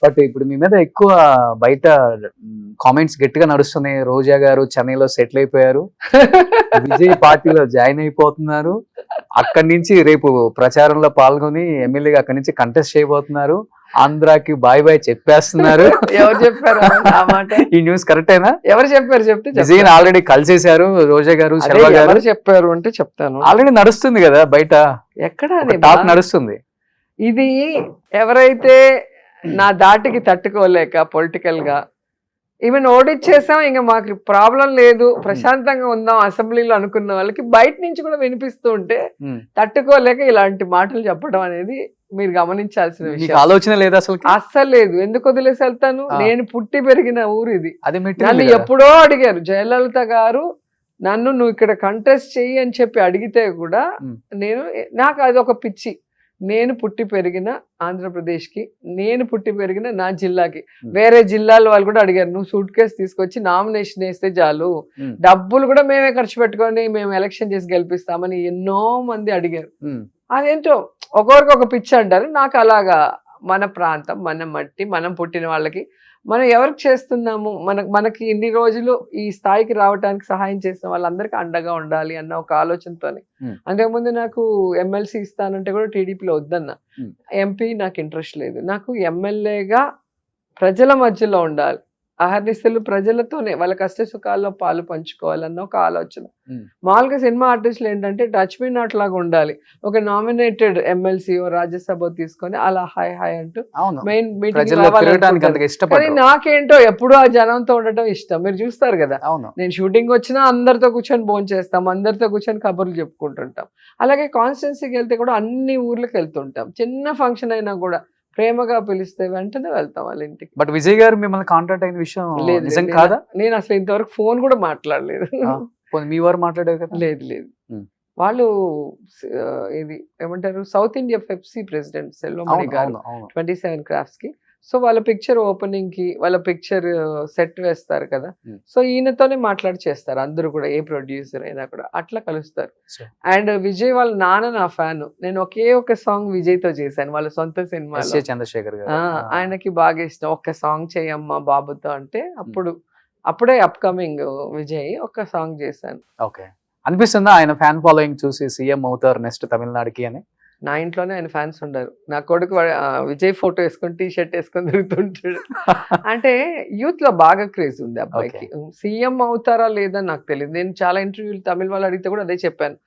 But ఇప్పుడు మీ మీద ఎక్కువ బయట కామెంట్స్ గట్టిగా నడుస్తున్నాయి. రోజా గారు చెన్నైలో సెటిల్ అయిపోయారు, విజయ్ పార్టీలో జాయిన్ అయిపోతున్నారు, అక్కడి నుంచి రేపు ప్రచారంలో పాల్గొని ఎమ్మెల్యేగా అక్కడి నుంచి కంటెస్ట్ చేయబోతున్నారు, ఆంధ్రాకి బాయ్ బాయ్ చెప్పేస్తున్నారు. ఎవరు చెప్పారు ఆ మాట? ఈ న్యూస్ కరెక్టేనా? ఎవరు చెప్పారు చెప్తే విజయ్ ఆల్రెడీ కలిసేశారు రోజా గారు, శర్మ గారు. ఎవరు చెప్పారు అంటే చెప్తాను. ఆల్రెడీ నడుస్తుంది కదా బయట, ఎక్కడ టాక్ నడుస్తుంది. ఇది ఎవరైతే నా దాటికి తట్టుకోలేక పొలిటికల్ గా ఈవెన్ ఓడిచ్చేసాం, ఇంకా మాకు ప్రాబ్లం లేదు, ప్రశాంతంగా ఉందాం అసెంబ్లీలో అనుకున్న వాళ్ళకి బయట నుంచి కూడా వినిపిస్తూ ఉంటే తట్టుకోలేక ఇలాంటి మాటలు చెప్పడం అనేది మీరు గమనించాల్సిన విషయం. ఆలోచన లేదు అసలు, అస్సలు లేదు. ఎందుకు వదిలేసి వెళ్తాను? నేను పుట్టి పెరిగిన ఊరు ఇది. అది నన్ను ఎప్పుడో అడిగారు జయలలిత గారు, నన్ను నువ్వు ఇక్కడ కంటెస్ట్ చెయ్యి అని చెప్పి అడిగితే కూడా నాకు అది ఒక పిచ్చి. నేను పుట్టి పెరిగిన ఆంధ్రప్రదేశ్కి, నేను పుట్టి పెరిగిన నా జిల్లాకి, వేరే జిల్లాల వాళ్ళు కూడా అడిగారు, నువ్వు సూట్ కేసు తీసుకొచ్చి నామినేషన్ వేస్తే చాలు, డబ్బులు కూడా మేమే ఖర్చు పెట్టుకొని మేము ఎలక్షన్ చేసి గెలిపిస్తామని ఎన్నో మంది అడిగారు. అదేంటో ఒక్కొక్కరికి ఒక పిచ్చి అంటారు. నాకు అలాగా మన ప్రాంతం, మన మట్టి, మనం పుట్టిన వాళ్ళకి మనం ఎవరికి చేస్తున్నాము, మనకి ఇన్ని రోజులు ఈ స్థాయికి రావడానికి సహాయం చేసిన వాళ్ళందరికీ అండగా ఉండాలి అన్న ఒక ఆలోచనతోనే. అంతకుముందు నాకు ఎమ్మెల్సీ ఇస్తానంటే కూడా టీడీపీలో వద్దన్న, ఎంపీ నాకు ఇంట్రెస్ట్ లేదు, నాకు ఎమ్మెల్యేగా ప్రజల మధ్యలో ఉండాలి, అహర్నిశలు ప్రజలతోనే వాళ్ళ కష్ట సుఖాల్లో పాలు పంచుకోవాలన్న ఒక ఆలోచన. మామూలుగా సినిమా ఆర్టిస్టులు ఏంటంటే టచ్ మీ నాట్ లాగా ఉండాలి, ఒక నామినేటెడ్ ఎమ్మెల్సీ రాజ్యసభ తీసుకొని అలా హాయ్ హాయ్ అంటూ మెయిన్ మీటింగ్. కానీ నాకేంటో ఎప్పుడూ ఆ జనంతో ఉండటం ఇష్టం. మీరు చూస్తారు కదా, నేను షూటింగ్ వచ్చినా అందరితో కూర్చొని భోజనం చేస్తాం, అందరితో కూర్చొని కబుర్లు చెప్పుకుంటుంటాం. అలాగే కాన్స్టిట్యున్సీకి వెళ్తే కూడా అన్ని ఊర్లకు వెళ్తుంటాం, చిన్న ఫంక్షన్ అయినా కూడా ప్రేమగా పిలిస్తే వెంటనే వెళ్తాం వాళ్ళ ఇంటికి. బట్ విజయ్ గారు మిమ్మల్ని కాంటాక్ట్ అయిన విషయం నిజం కాదా? నేను అసలు ఇంతవరకు ఫోన్ కూడా మాట్లాడలేదు. మీ వారు మాట్లాడారు కదా? లేదు లేదు. వాళ్ళు ఇది ఏమంటారు, south India Pepsi president Selvamani గారు 27 క్రాఫ్ట్స్ కి. సో వాళ్ళ పిక్చర్ ఓపెనింగ్ కి వాళ్ళ పిక్చర్ సెట్ వేస్తారు కదా, సో ఈయనతోనే మాట్లాడి చేస్తారు అందరూ కూడా, ఏ ప్రొడ్యూసర్ అయినా కూడా అట్లా కలుస్తారు. అండ్ విజయ్ వాళ్ళ నాన్న నా ఫ్యాన్. నేను ఒకే ఒక సాంగ్ విజయ్ తో చేశాను వాళ్ళ సొంత సినిమా, చంద్రశేఖర్ గారు. ఆయనకి బాగా ఇష్టం, ఒక్క సాంగ్ చేయమ్మా బాబుతో అంటే అప్పుడే అప్కమింగ్ విజయ్ ఒక్క సాంగ్ చేశాను. ఓకే, అనిపిస్తుందా ఆయన ఫ్యాన్ ఫాలోయింగ్ చూసి సీఎం అవుతారు నెక్స్ట్ తమిళనాడుకి అని? నా ఇంట్లోనే ఆయన ఫ్యాన్స్ ఉండరు. నా కొడుకు విజయ్ ఫోటో వేసుకొని టీ షర్ట్ వేసుకొని తిరుగుతుంటాడు. అంటే యూత్ లో బాగా క్రేజ్ ఉంది అబ్బాయికి. సీఎం అవుతారా లేదా నాకు తెలియదు. నేను చాలా ఇంటర్వ్యూలు తమిళ వాళ్ళు అడిగితే కూడా అదే చెప్పాను,